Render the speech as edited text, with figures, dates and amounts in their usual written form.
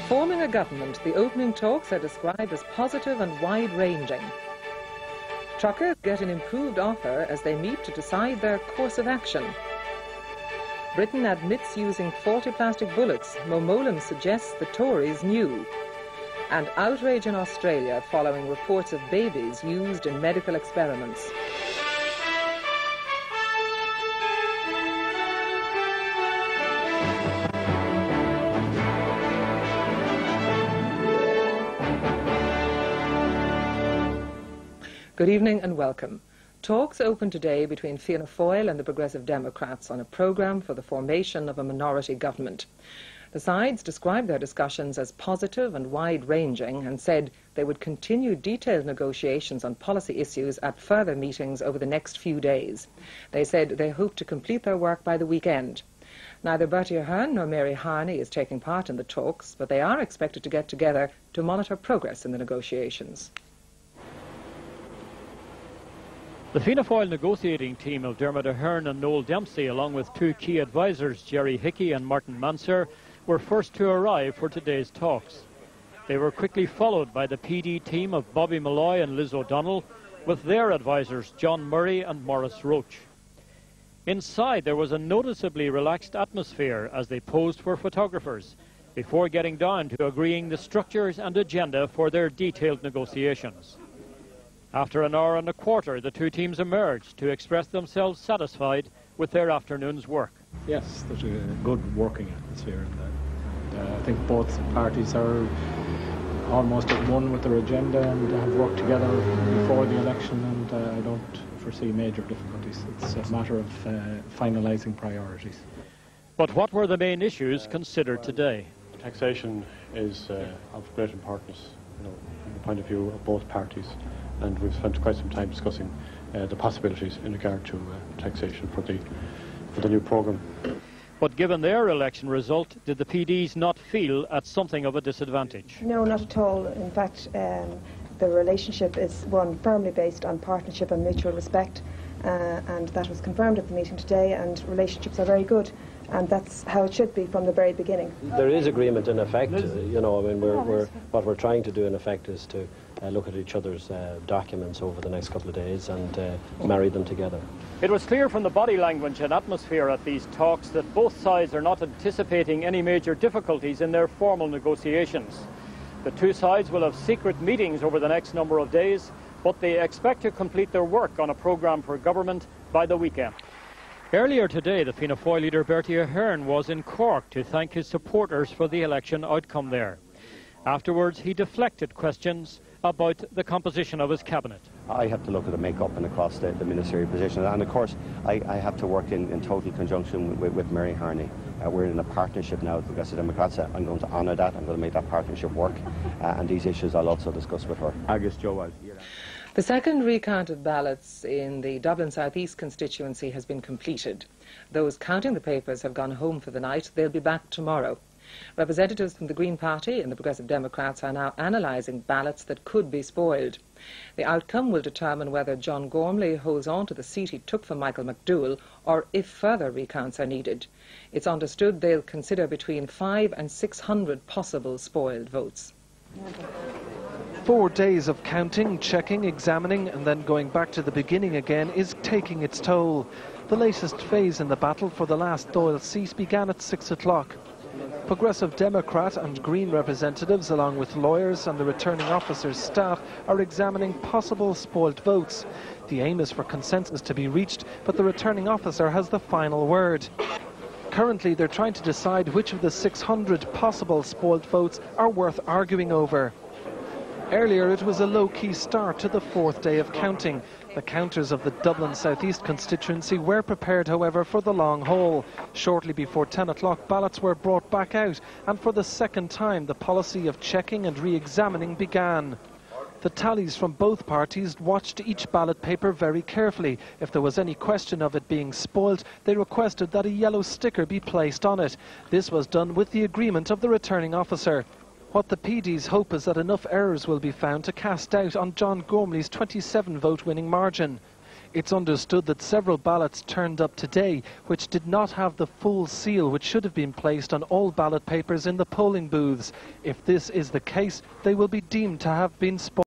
Forming a government, the opening talks are described as positive and wide-ranging. Truckers get an improved offer as they meet to decide their course of action. Britain admits using faulty plastic bullets. Mo Mowlam suggests the Tories knew. And outrage in Australia following reports of babies used in medical experiments. Good evening and welcome. Talks open today between Fianna Fáil and the Progressive Democrats on a programme for the formation of a minority government. The sides described their discussions as positive and wide-ranging and said they would continue detailed negotiations on policy issues at further meetings over the next few days. They said they hope to complete their work by the weekend. Neither Bertie Ahern nor Mary Harney is taking part in the talks, but they are expected to get together to monitor progress in the negotiations. The Fianna Fáil negotiating team of Dermot Ahern and Noel Dempsey, along with two key advisers, Jerry Hickey and Martin Mansur, were first to arrive for today's talks. They were quickly followed by the PD team of Bobby Malloy and Liz O'Donnell, with their advisers John Murray and Maurice Roach. Inside there was a noticeably relaxed atmosphere as they posed for photographers, before getting down to agreeing the structures and agenda for their detailed negotiations. After an hour and a quarter, the two teams emerged to express themselves satisfied with their afternoon's work. Yes, there's a good working atmosphere, and I think both parties are almost at one with their agenda and have worked together before the election, and I don't foresee major difficulties. It's a matter of finalising priorities. But what were the main issues considered today? Taxation is of great importance, from the point of view of both parties. And we've spent quite some time discussing the possibilities in regard to taxation for the new programme. But given their election result, did the PDs not feel at something of a disadvantage? No, not at all. In fact, the relationship is one firmly based on partnership and mutual respect, and that was confirmed at the meeting today, and relationships are very good. And that's how it should be from the very beginning. There is agreement in effect. What we're trying to do in effect is to look at each other's documents over the next couple of days and marry them together. It was clear from the body language and atmosphere at these talks that both sides are not anticipating any major difficulties in their formal negotiations. The two sides will have secret meetings over the next number of days, but they expect to complete their work on a programme for government by the weekend. Earlier today, the Fianna Fáil leader Bertie Ahern was in Cork to thank his supporters for the election outcome there. Afterwards, he deflected questions about the composition of his cabinet. I have to look at the make-up and across the ministerial position, and of course I have to work in total conjunction with Mary Harney. We're in a partnership now with the Progressive Democrats. I'm going to honour that. I'm going to make that partnership work, and these issues I'll also discuss with her. The second recount of ballots in the Dublin South East constituency has been completed. Those counting the papers have gone home for the night. They'll be back tomorrow. Representatives from the Green Party and the Progressive Democrats are now analysing ballots that could be spoiled. The outcome will determine whether John Gormley holds on to the seat he took from Michael McDowell or if further recounts are needed. It's understood they'll consider between 500 and 600 possible spoiled votes. 4 days of counting, checking, examining and then going back to the beginning again is taking its toll. The latest phase in the battle for the last Dáil seat began at 6 o'clock. Progressive Democrat and Green representatives, along with lawyers and the returning officer's staff, are examining possible spoiled votes. The aim is for consensus to be reached, but the returning officer has the final word. Currently, they're trying to decide which of the 600 possible spoiled votes are worth arguing over. Earlier, it was a low-key start to the 4th day of counting. The counters of the Dublin South East constituency were prepared, however, for the long haul. Shortly before 10 o'clock, ballots were brought back out, and for the second time, the policy of checking and re-examining began. The tallies from both parties watched each ballot paper very carefully. If there was any question of it being spoiled, they requested that a yellow sticker be placed on it. This was done with the agreement of the returning officer. What the PDs hope is that enough errors will be found to cast doubt on John Gormley's 27-vote winning margin. It's understood that several ballots turned up today which did not have the full seal which should have been placed on all ballot papers in the polling booths. If this is the case, they will be deemed to have been spoiled.